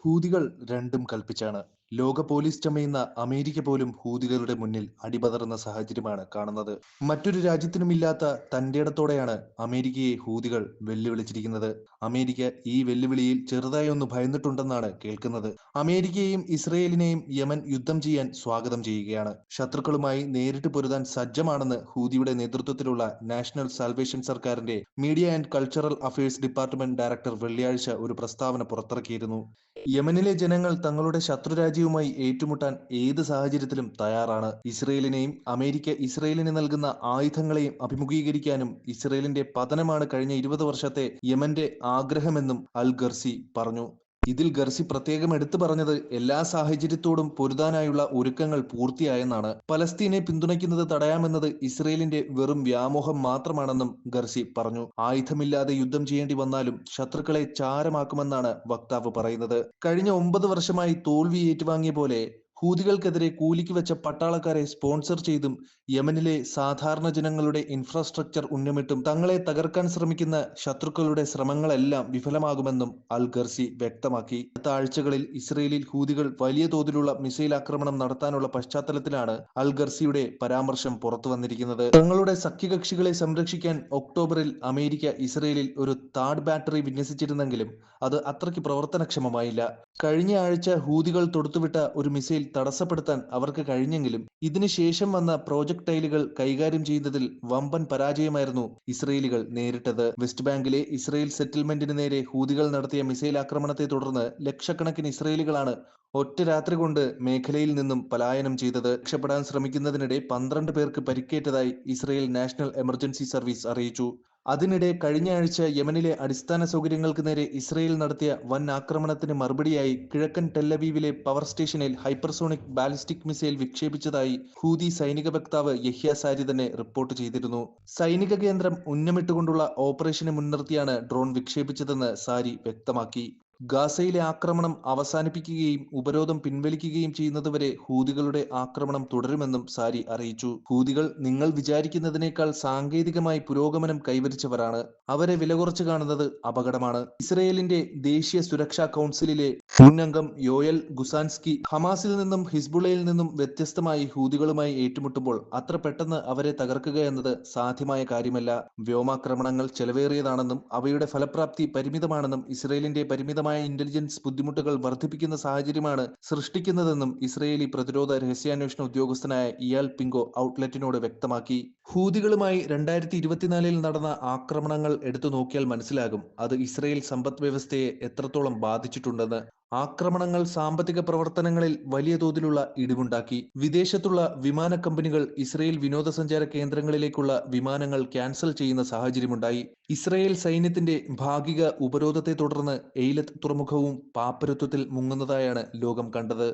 ഹൂതികൾ രണ്ടും കൽപ്പിച്ചാണ്. ലോക പോലീസ് ചമയുന്ന അമേരിക്ക പോലും ഹൂതികളുടെ മുന്നിൽ അടിപതറുന്ന സാഹചര്യമാണ് കാണുന്നത്. മറ്റൊരു രാജ്യത്തിനുമില്ലാത്ത തന്റേടത്തോടെയാണ് അമേരിക്കയെ ഹൂതികൾ വെല്ലുവിളിച്ചിരിക്കുന്നത്. അമേരിക്ക ഈ വെല്ലുവിളിയിൽ ചെറുതായി ഒന്ന് ഭയന്നിട്ടുണ്ടെന്നാണ് കേൾക്കുന്നത്. അമേരിക്കയെയും ഇസ്രയേലിനെയും യമൻ യുദ്ധം ചെയ്യാൻ സ്വാഗതം ചെയ്യുകയാണ്. ശത്രുക്കളുമായി നേരിട്ട് പൊരുതാൻ സജ്ജമാണെന്ന് ഹൂതിയുടെ നേതൃത്വത്തിലുള്ള നാഷണൽ സാൽവേഷൻ സർക്കാരിന്റെ media and cultural affairs department director വെള്ളിയാഴ്ച ഒരു പ്രസ്താവന പുറത്തിറക്കിയിരുന്നു. യമനിലെ ജനങ്ങൾ തങ്ങളുടെ ശത്രുരാജ്യവുമായി ഏറ്റുമുട്ടാൻ ഏത് സാഹചര്യത്തിലും തയ്യാറാണ്. അമേരിക്ക ഇസ്രയേലിന് നൽകുന്ന ആയുധങ്ങളെയും അഭിമുഖീകരിക്കാനും ഇസ്രയേലിന്റെ പതനമാണ് കഴിഞ്ഞ 20 വർഷത്തെ യമന്റെ ആഗ്രഹമെന്നും അൽ ഗർസി പറഞ്ഞു. ഇതിൽ ഗർസി പ്രത്യേകം എടുത്തു പറഞ്ഞത് എല്ലാ സാഹചര്യത്തോടും പൊരുതാനായുള്ള ഒരുക്കങ്ങൾ പൂർത്തിയായെന്നാണ്. പലസ്തീനെ പിന്തുണയ്ക്കുന്നത് തടയാമെന്നത് ഇസ്രയേലിന്റെ വെറും വ്യാമോഹം മാത്രമാണെന്നും ഗർസി പറഞ്ഞു. ആയുധമില്ലാതെ യുദ്ധം ചെയ്യേണ്ടി വന്നാലും ശത്രുക്കളെ ചാരമാക്കുമെന്നാണ് വക്താവ് പറയുന്നത്. കഴിഞ്ഞ 9 വർഷമായി തോൽവി ഏറ്റുവാങ്ങിയ പോലെ ഹൂതികൾക്കെതിരെ കൂലിക്ക് വെച്ച പട്ടാളക്കാരെ സ്പോൺസർ ചെയ്തും യമനിലെ സാധാരണ ജനങ്ങളുടെ ഇൻഫ്രാസ്ട്രക്ചർ ഉന്നമിട്ടും തങ്ങളെ തകർക്കാൻ ശ്രമിക്കുന്ന ശത്രുക്കളുടെ ശ്രമങ്ങളെല്ലാം വിഫലമാകുമെന്നും അൽ ഗർസി വ്യക്തമാക്കി. അടുത്ത ആഴ്ചകളിൽ ഇസ്രയേലിൽ ഹൂതികൾ വലിയ തോതിലുള്ള മിസൈൽ ആക്രമണം നടത്താനുള്ള പശ്ചാത്തലത്തിലാണ് അൽ ഗർസിയുടെ പരാമർശം പുറത്തു വന്നിരിക്കുന്നത്. തങ്ങളുടെ സഖ്യകക്ഷികളെ സംരക്ഷിക്കാൻ ഒക്ടോബറിൽ അമേരിക്ക ഇസ്രയേലിൽ ഒരു താഡ് ബാറ്ററി വിന്യസിച്ചിരുന്നെങ്കിലും അത് അത്രയ്ക്ക് പ്രവർത്തനക്ഷമമായില്ല. കഴിഞ്ഞ ആഴ്ച ഹൂതികൾ തൊടുത്തുവിട്ട ഒരു മിസൈൽ തടസ്സപ്പെടുത്താൻ അവർക്ക് കഴിഞ്ഞെങ്കിലും ഇതിനുശേഷം വന്ന പ്രോജക്ടൈലുകൾ കൈകാര്യം ചെയ്യുന്നതിൽ വമ്പൻ പരാജയമായിരുന്നു ഇസ്രയേലികൾ നേരിട്ടത്. വെസ്റ്റ് ബാങ്കിലെ ഇസ്രയേൽ സെറ്റിൽമെന്റിന് നേരെ ഹൂതികൾ നടത്തിയ മിസൈൽ ആക്രമണത്തെ തുടർന്ന് ലക്ഷക്കണക്കിന് ഇസ്രയേലികളാണ് ഒറ്റ രാത്രി കൊണ്ട് മേഖലയിൽ നിന്നും പലായനം ചെയ്തത്. രക്ഷപ്പെടാൻ ശ്രമിക്കുന്നതിനിടെ 12 പേർക്ക് പരിക്കേറ്റതായി ഇസ്രയേൽ നാഷണൽ എമർജൻസി സർവീസ് അറിയിച്ചു. അതിനിടെ കഴിഞ്ഞ ആഴ്ച യമനിലെ അടിസ്ഥാന സൗകര്യങ്ങൾക്ക് നേരെ ഇസ്രയേൽ നടത്തിയ വൻ ആക്രമണത്തിന് മറുപടിയായി കിഴക്കൻ ടെല്ലവീവിലെ പവർ സ്റ്റേഷനിൽ ഹൈപ്പർസോണിക് ബാലിസ്റ്റിക് മിസൈൽ വിക്ഷേപിച്ചതായി ഹൂതി സൈനിക വക്താവ് യഹ്യ സാരി തന്നെ റിപ്പോർട്ട് ചെയ്തിരുന്നു. സൈനിക കേന്ദ്രം ഉന്നമിട്ടുകൊണ്ടുള്ള ഓപ്പറേഷനെ മുൻനിർത്തിയാണ് ഡ്രോൺ വിക്ഷേപിച്ചതെന്ന് സാരി വ്യക്തമാക്കി. ഗാസയിലെ ആക്രമണം അവസാനിപ്പിക്കുകയും ഉപരോധം പിൻവലിക്കുകയും ചെയ്യുന്നതുവരെ ഹൂതികളുടെ ആക്രമണം തുടരുമെന്നും സാരി അറിയിച്ചു. ഹൂതികൾ നിങ്ങൾ വിചാരിക്കുന്നതിനേക്കാൾ സാങ്കേതികമായി പുരോഗമനം കൈവരിച്ചവരാണ്. അവരെ വിലകുറച്ച് കാണുന്നത് അപകടമാണ്. ഇസ്രയേലിന്റെ ദേശീയ സുരക്ഷാ കൗൺസിലിലെ മുന്നംഗം യോയൽ ഗുസാൻസ്കി ഹമാസിൽ നിന്നും ഹിസ്ബുള്ളയിൽ നിന്നും വ്യത്യസ്തമായി ഹൂതികളുമായി ഏറ്റുമുട്ടുമ്പോൾ അത്ര പെട്ടെന്ന് അവരെ തകർക്കുക എന്നത് സാധ്യമായ കാര്യമല്ല. വ്യോമാക്രമണങ്ങൾ ചെലവേറിയതാണെന്നും അവയുടെ ഫലപ്രാപ്തി പരിമിതമാണെന്നും ഇസ്രയേലിന്റെ പരിമിതമായ ഇന്റലിജൻസ് ബുദ്ധിമുട്ടുകൾ വർദ്ധിപ്പിക്കുന്ന സാഹചര്യമാണ് സൃഷ്ടിക്കുന്നതെന്നും ഇസ്രയേലി പ്രതിരോധ രഹസ്യാന്വേഷണ ഉദ്യോഗസ്ഥനായ ഇയാൽ പിങ്കോ ഔട്ട്ലെറ്റിനോട് വ്യക്തമാക്കി. ഹൂതികളുമായി 2024 നടന്ന ആക്രമണങ്ങൾ എടുത്തു നോക്കിയാൽ മനസ്സിലാകും അത് ഇസ്രയേൽ സമ്പദ് വ്യവസ്ഥയെ എത്രത്തോളം ബാധിച്ചിട്ടുണ്ടെന്ന്. ആക്രമണങ്ങൾ സാമ്പത്തിക പ്രവർത്തനങ്ങളിൽ വലിയ തോതിലുള്ള ഇടിവുണ്ടാക്കി. വിദേശത്തുള്ള വിമാന കമ്പനികൾ ഇസ്രയേൽ വിനോദസഞ്ചാര കേന്ദ്രങ്ങളിലേക്കുള്ള വിമാനങ്ങൾ ക്യാൻസൽ ചെയ്യുന്ന സാഹചര്യമുണ്ടായി. ഇസ്രയേൽ സൈന്യത്തിന്റെ ഭാഗിക ഉപരോധത്തെ തുടർന്ന് എയ്ലത്ത് തുറമുഖവും പാപ്പരത്വത്തിൽ മുങ്ങുന്നതായാണ് ലോകം കണ്ടത്.